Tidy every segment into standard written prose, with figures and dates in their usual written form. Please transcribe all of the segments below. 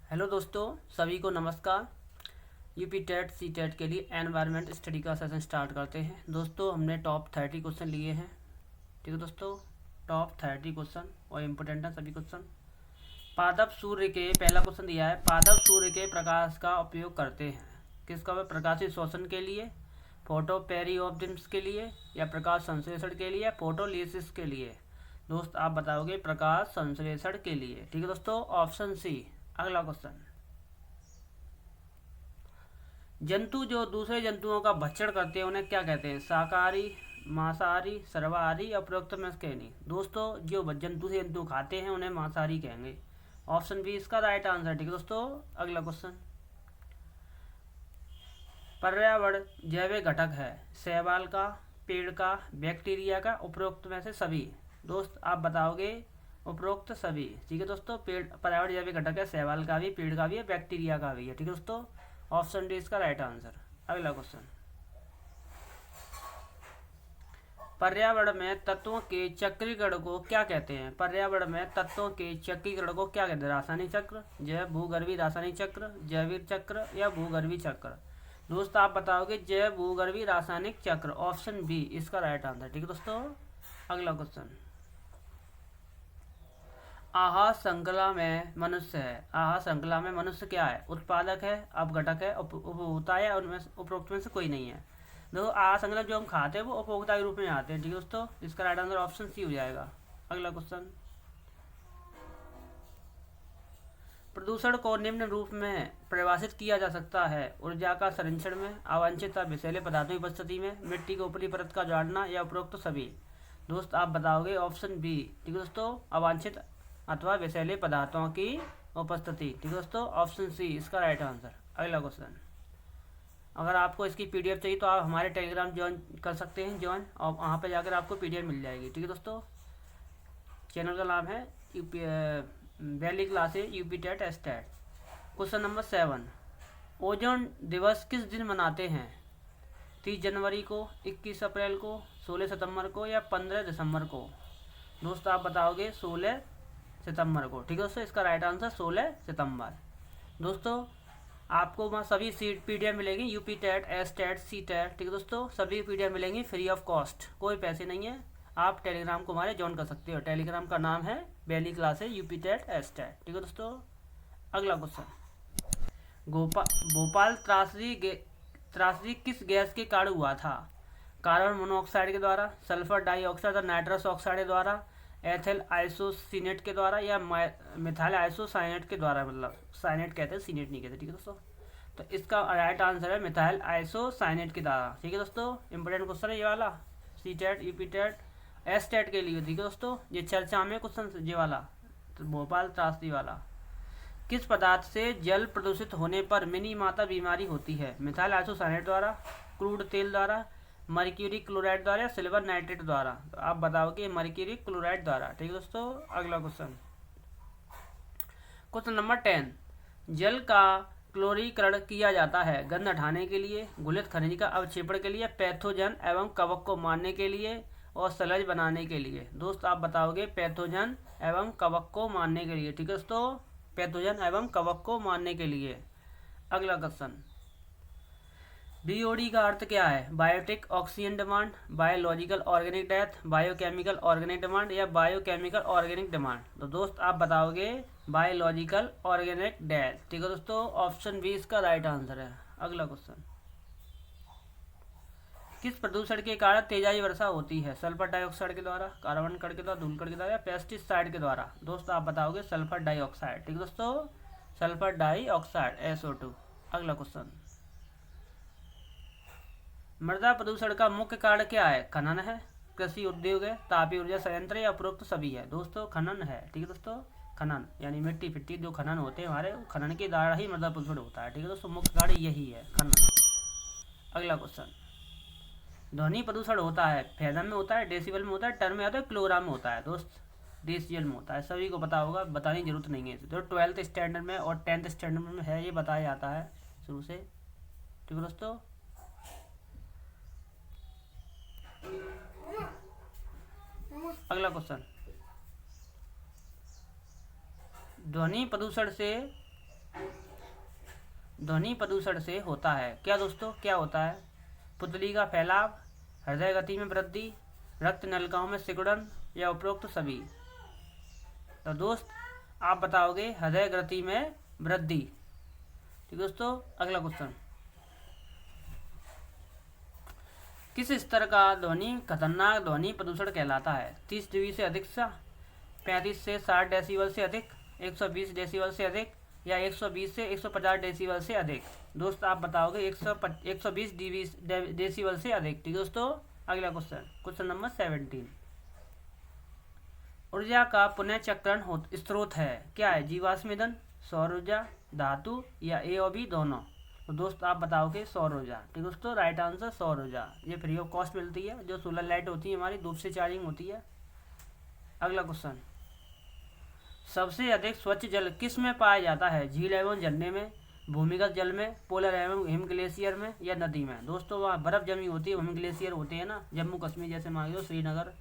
Hello दोस्तों, सभी को नमस्कार। यूपी टेट सी टेट के लिए एनवायरनमेंट स्टडी का सेशन स्टार्ट करते हैं। दोस्तों, हमने टॉप 30 क्वेश्चन लिए हैं। ठीक है दोस्तों, टॉप 30 क्वेश्चन और इम्पोर्टेंट है सभी क्वेश्चन। पादप सूर्य के पहला क्वेश्चन दिया है, पादप सूर्य के प्रकाश का उपयोग करते हैं किसका? प्रकाशीय शोषण के लिए, फोटो पेरिओप्टिम्स के लिए, या प्रकाश संश्लेषण के लिए, या फोटोलिसिस के लिए। दोस्त आप बताओगे प्रकाश संश्लेषण के लिए। ठीक है दोस्तों, ऑप्शन सी। अगला क्वेश्चन, जंतु जो दूसरे जंतुओं का भक्षण करते हैं उन्हें क्या कहते हैं? शाकाहारी, मांसाहारी, सर्वाहारी, या उपरोक्त में से नहीं। दोस्तों, जो जंतु से जंतु खाते हैं उन्हें मांसाहारी कहेंगे। ऑप्शन बी इसका राइट आंसर। ठीक है दोस्तों, अगला क्वेश्चन, पर्यावरण जैविक घटक है शैवाल का, पेड़ का, बैक्टीरिया का, उपरोक्त में से सभी। दोस्त आप बताओगे उपरोक्त सभी। ठीक है दोस्तों, पेड़ पर्यावरण जैविक घटक है शैवाल का भी, पेड़ का भी है, बैक्टीरिया का भी है। ठीक है दोस्तों, ऑप्शन डी इसका राइट आंसर। अगला क्वेश्चन, पर्यावरण में तत्वों के चक्रीकरण को क्या कहते हैं? पर्यावरण में तत्वों के चक्रीकरण को क्या कहते हैं? रासायनिक चक्र, जैव भूगर्भीय रासायनिक चक्र, जैविक चक्र, या भूगर्भीय चक्र। दोस्त आप बताओगे जैव भूगर्भीय रासायनिक चक्र। ऑप्शन बी इसका राइट आंसर। ठीक है दोस्तों, अगला क्वेश्चन, आहार श्रृंखला में मनुष्य है। आहार श्रृंखला में मनुष्य क्या है? उत्पादक है, अपघटक है, उपभोक्ता है, उनमें उपरोक्त में से कोई नहीं है। देखो, आहार श्रृंखला जो हम खाते हैं वो उपभोक्ता के रूप में आते हैं। ठीक है दोस्तों, इसका राइट आंसर ऑप्शन सी हो जाएगा। अगला क्वेश्चन, प्रदूषण को निम्न रूप में परिभाषित किया जा सकता है: ऊर्जा का संरक्षण में, अवांछित विषैले पदार्थों की उपस्थिति में, मिट्टी की ऊपरी परत का झाड़ना, या उपरोक्त सभी। दोस्त आप बताओगे ऑप्शन बी। ठीक है दोस्तों, अवांछित अथवा विषैले पदार्थों की उपस्थिति। ठीक है दोस्तों, ऑप्शन सी इसका राइट आंसर। अगला क्वेश्चन, अगर आपको इसकी पीडीएफ चाहिए तो आप हमारे टेलीग्राम ज्वाइन कर सकते हैं, ज्वाइन, और वहाँ पर जाकर आपको पीडीएफ मिल जाएगी। ठीक है दोस्तों, चैनल का नाम है UP valley classes UP TET S TET. Question number 7, ozone दिवस किस दिन मनाते हैं? 30 जनवरी को, 21 अप्रैल को, 16 सितंबर को, या 15 दिसंबर को। दोस्त आप बताओगे 16 सितंबर को। ठीक है दोस्तों, इसका राइट आंसर 16 सितंबर। दोस्तों आपको वहाँ सभी सीट पीडीएफ मिलेगी, UP TET, S TET, C TET. ठीक है दोस्तों, सभी पीडीएफ मिलेंगी फ्री ऑफ कॉस्ट, कोई पैसे नहीं है। आप टेलीग्राम को हमारे ज्वाइन कर सकते हो। टेलीग्राम का नाम है valley classes UP TET S TET. ठीक है दोस्तों, अगला क्वेश्चन, भोपाल त्रासदी किस गैस के कारण हुआ था? कार्बन मोनोऑक्साइड के द्वारा, सल्फर डाइऑक्साइड और नाइट्रस ऑक्साइड के द्वारा, एथिल आइसोसिनेट के द्वारा, या मिथाइल आइसोसाइनेट के द्वारा। मतलब साइनेट कहते हैं, सीनेट नहीं कहते। ठीक है दोस्तों, तो इसका राइट आंसर है मिथाइल आइसोसाइनेट के द्वारा। ठीक है दोस्तों, इंपॉर्टेंट क्वेश्चन है ये वाला, C TET, UP TET, S TET के लिए। ठीक है दोस्तों, ये चर्चा में क्वेश्चन ये वाला, तो भोपाल त्रासदी वाला। किस पदार्थ से जल प्रदूषित होने पर मिनी माता बीमारी होती है? मिथाइल आइसोसाइनेट द्वारा, क्रूड तेल द्वारा, मर्क्यूरी क्लोराइड द्वारा, या सिल्वर नाइट्रेट द्वारा। तो आप बताओगे मर्क्यूरी क्लोराइड द्वारा। ठीक है दोस्तों, अगला क्वेश्चन, क्वेश्चन नंबर 10, जल का क्लोरीकरण किया जाता है गंध हटाने के लिए, घुलित खनिज का अवक्षेपण के लिए, पैथोजन एवं कवक को मारने के लिए, और सलज बनाने के लिए। दोस्त आप बताओगे पैथोजन एवं कवक को मारने के लिए। ठीक है दोस्तों, पैथोजन एवं कवक को मारने के लिए। अगला क्वेश्चन, बीओडी का अर्थ क्या है? Biotic oxygen demand, biological organic death, biochemical organic demand, या बायोकेमिकल ऑर्गेनिक डिमांड। तो दोस्त आप बताओगे बायोलॉजिकल ऑर्गेनिक डेथ। ठीक है दोस्तों, ऑप्शन बी इसका राइट आंसर है। अगला क्वेश्चन, किस प्रदूषण के कारण तेजाबी वर्षा होती है? सल्फर डाइऑक्साइड के द्वारा, कार्बन कण के द्वारा, धूल कण के द्वारा, या पेस्टिसाइड के द्वारा। दोस्त आप बताओगे सल्फर डाइऑक्साइड। ठीक है दोस्तों, सल्फर डाइऑक्साइड, SO2। अगला क्वेश्चन, मृदा प्रदूषण का मुख्य कारण क्या है? खनन है, कृषि उद्योग है, तापीय ऊर्जा संयंत्र, या उपरोक्त सभी है। दोस्तों खनन है। ठीक है दोस्तों, खनन यानी मिट्टी फिट्टी जो खनन होते हैं हमारे, खनन के द्वारा ही मृदा प्रदूषण होता है। ठीक है दोस्तों, मुख्य कारण यही है, खनन। अगला क्वेश्चन, ध्वनि प्रदूषण होता है फेदम में होता है, डेसिबल में होता है, टर्म में होता है, किलोग्राम में होता है। दोस्त डेसिबल में होता है, सभी को पता होगा, बताने की जरूरत नहीं है। तो 12th स्टैंडर्ड में और 10th स्टैंडर्ड में है, ये बताया जाता है शुरू से। ठीक है दोस्तों, अगला क्वेश्चन, ध्वनि प्रदूषण से ध्वनि प्रदूषण से होता है क्या दोस्तों, क्या होता है? पुतली का फैलाव, हृदय गति में वृद्धि, रक्त नलिकाओं में सिकुड़न या उपरोक्त सभी। तो दोस्त आप बताओगे हृदय गति में वृद्धि। ठीक दोस्तों, अगला क्वेश्चन, किस स्तर का ध्वनि खतरनाक ध्वनि प्रदूषण कहलाता है? 30 डीबी से अधिक, 35 से 60 डेसिबल से अधिक, 120 डेसिबल से अधिक या 120 से 150 डेसिबल से अधिक। दोस्त आप बताओगे 120 डेसिबल से अधिक। ठीक दोस्तों, अगला क्वेश्चन, क्वेश्चन नंबर 17, ऊर्जा का पुनःचक्रण स्रोत है क्या है? जीवाश्म ईंधन, सौर ऊर्जा, धातु या ए और बी दोनों। तो दोस्त आप बताओगे सौर ऊर्जा। ठीक दोस्तों, राइट आंसर सौर ऊर्जा। ये फ्री ऑफ कॉस्ट मिलती है, जो सोलर लाइट होती है हमारी, धूप से चार्जिंग होती है। अगला क्वेश्चन, सबसे अधिक स्वच्छ जल किस में पाया जाता है? झील एवं झरने में, भूमिगत जल में, पोलर एवं हिम ग्लेशियर में या नदी में। दोस्तों वहाँ बर्फ जमी होती है, हिम ग्लेशियर होते हैं ना, जम्मू कश्मीर जैसे मान लो श्रीनगर,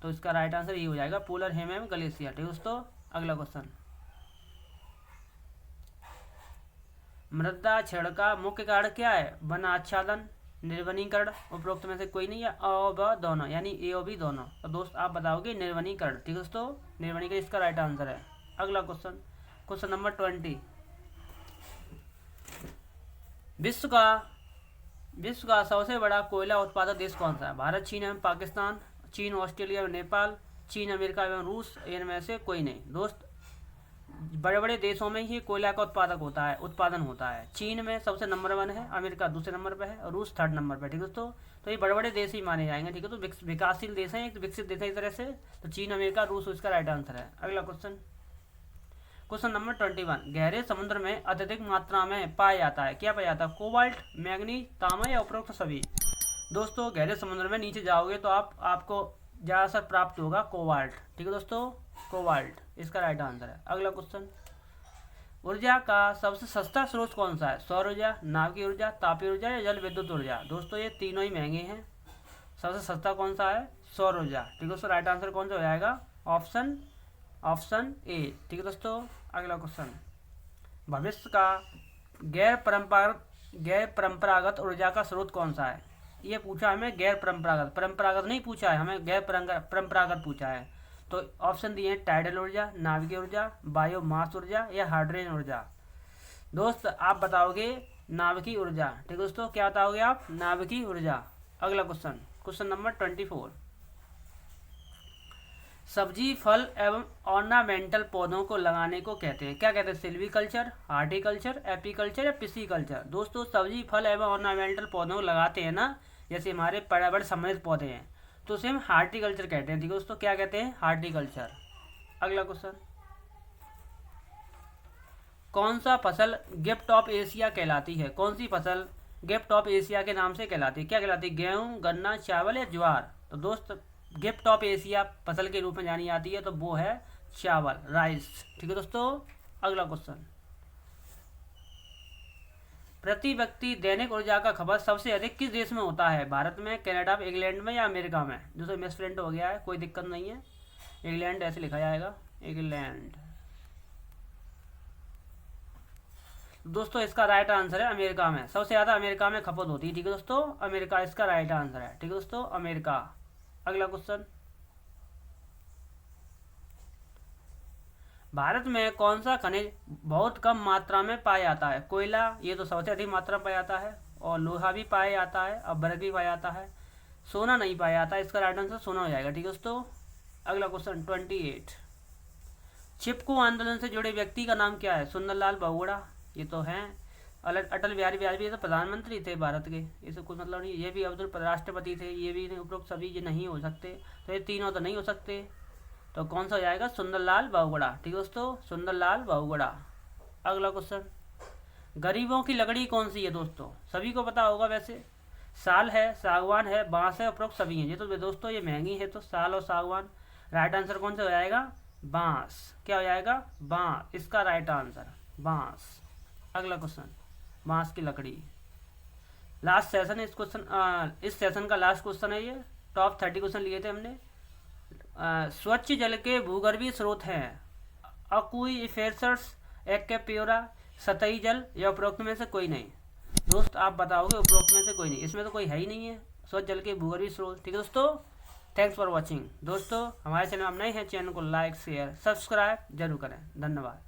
तो इसका राइट आंसर ये हो जाएगा पोलर हिम एवं ग्लेशियर। ठीक दोस्तों, अगला क्वेश्चन, मृदा क्षरण का मुख्य कारण क्या है? वन आच्छादन, निर्वनीकरण, उपरोक्त में से कोई नहीं, या अ और ब दोनों, यानी ए और बी दोनों। तो दोस्त आप बताओगे निर्वनीकरण। ठीक दोस्तों, निर्वनीकरण इसका राइट आंसर है। अगला क्वेश्चन, क्वेश्चन नंबर 20, विश्व का सबसे बड़ा कोयला उत्पादक देश कौन सा है? भारत, चीन एवं पाकिस्तान, चीन, ऑस्ट्रेलिया एवं नेपाल, चीन, अमेरिका एवं रूस, इनमें से कोई नहीं। दोस्त बड़े बड़े देशों में ही कोयला का उत्पादन होता है। चीन में सबसे नंबर 1 है, अमेरिका दूसरे नंबर पे है और रूस 3rd नंबर पे। ठीक है दोस्तों, तो ये बड़े बड़े देश ही माने जाएंगे। ठीक है, तो विकासशील देश हैं, एक विकसित देश है इस तरह से, तो चीन, अमेरिका, रूस इसका राइट आंसर है। अगला क्वेश्चन, क्वेश्चन नंबर 21, गहरे समुद्र में अत्यधिक मात्रा में पाया जाता है क्या? पाया जाता है कोबाल्ट, मैग्नीज, तांबा या उपरोक्त सभी। दोस्तों गहरे समुद्र में नीचे जाओगे तो आपको ज़्यादातर प्राप्त होगा कोबाल्ट। ठीक है दोस्तों, कोबाल्ट इसका राइट आंसर है। अगला क्वेश्चन, ऊर्जा का सबसे सस्ता स्रोत कौन सा है? सौर ऊर्जा, नाभिकीय ऊर्जा, तापीय ऊर्जा या जल विद्युत ऊर्जा। दोस्तों ये तीनों ही महंगे हैं, सबसे सस्ता कौन सा है? सौर ऊर्जा। ठीक है दोस्तों, राइट आंसर कौन सा हो जाएगा? Option A. ठीक है दोस्तों, अगला क्वेश्चन, भविष्य का गैर परंपरागत ऊर्जा का स्रोत कौन सा है? ये पूछा हमें गैर परंपरागत नहीं पूछा है, हमें गैर परंपरागत पूछा है। तो ऑप्शन दिए हैं टाइडल ऊर्जा, नाभिकीय ऊर्जा, बायोमास ऊर्जा या हाइड्रोजन ऊर्जा। दोस्त आप बताओगे नाभिकीय ऊर्जा। ठीक दोस्तों, क्या बताओगे आप? नाभिकीय ऊर्जा। अगला क्वेश्चन, क्वेश्चन नंबर 24, सब्जी, फल एवं ऑर्नामेंटल पौधों को लगाने को कहते हैं क्या? कहते हैं सिल्वीकल्चर, हार्टिकल्चर, एपीकल्चर या पिसीकल्चर। दोस्तों सब्जी, फल एवं ऑर्नामेंटल पौधों को लगाते हैं ना, जैसे हमारे पर्यावरण संबंधित पौधे हैं, तो उसे हम हार्टिकल्चर कहते हैं। ठीक है दोस्तों, क्या कहते हैं? हार्टिकल्चर। अगला क्वेश्चन, कौन सा फसल गिफ्ट ऑफ एशिया कहलाती है? कौन सी फसल गिफ्ट ऑफ एशिया के नाम से कहलाती है? क्या कहलाती है? गेहूं, गन्ना, चावल या ज्वार। तो दोस्त गिफ्ट ऑफ एशिया फसल के रूप में जानी जाती है, तो वो है चावल, राइस। ठीक है दोस्तों, अगला क्वेश्चन, प्रति व्यक्ति दैनिक ऊर्जा का खपत सबसे अधिक किस देश में होता है? भारत में, कनाडा में, इंग्लैंड में या अमेरिका में। दोस्तों मिसप्रिंट हो गया है, कोई दिक्कत नहीं है, इंग्लैंड ऐसे लिखा जाएगा, इंग्लैंड। दोस्तों इसका राइट आंसर है अमेरिका में, सबसे ज़्यादा अमेरिका में खपत होती है। ठीक है दोस्तों, अमेरिका इसका राइट आंसर है। ठीक है दोस्तों, अमेरिका। अगला क्वेश्चन, भारत में कौन सा खनिज बहुत कम मात्रा में पाया जाता है? कोयला, ये तो सबसे अधिक मात्रा में पाया जाता है, और लोहा भी पाया जाता है, और बर्फ भी पाया जाता है। सोना नहीं पाया जाता, इसका राइट आंसर सोना हो जाएगा। ठीक है दोस्तों, अगला क्वेश्चन 28, चिपको आंदोलन से जुड़े व्यक्ति का नाम क्या है? सुंदरलाल बहुगुणा, ये तो हैं। अटल बिहारी वाजपेयी तो प्रधानमंत्री थे भारत के, इसे कोई मतलब नहीं। ये भी अब्दुल राष्ट्रपति थे, ये भी उपरोक्त सभी ये नहीं हो सकते, तो ये तीनों तो नहीं हो सकते, तो कौन सा हो जाएगा? सुंदरलाल बहुगुणा। ठीक है दोस्तों, सुंदरलाल बहुगुणा। अगला क्वेश्चन, गरीबों की लकड़ी कौन सी है? दोस्तों सभी को पता होगा वैसे, साल है, सागवान है, बांस है, उपरोक्त सभी हैं। ये तो दोस्तों ये महंगी है, तो साल और सागवान। राइट आंसर कौन सा हो जाएगा? बांस। क्या हो जाएगा? बांस, इसका राइट आंसर बांस। अगला क्वेश्चन, बांस की लकड़ी। लास्ट सेशन है इस सेशन का लास्ट क्वेश्चन है ये, टॉप 30 क्वेश्चन लिए थे हमने। स्वच्छ जल के भूगर्भीय स्रोत हैं अक्वीफर्स, एक्वापोरा, सतही जल या उपरोक्त में से कोई नहीं। दोस्त आप बताओगे उपरोक्त में से कोई नहीं, इसमें तो कोई है ही नहीं है। स्वच्छ जल के भूगर्भीय स्रोत। ठीक है दोस्तों, थैंक्स फॉर वॉचिंग। दोस्तों हमारे चैनल में आप नए हैं, चैनल को लाइक शेयर सब्सक्राइब जरूर करें। धन्यवाद।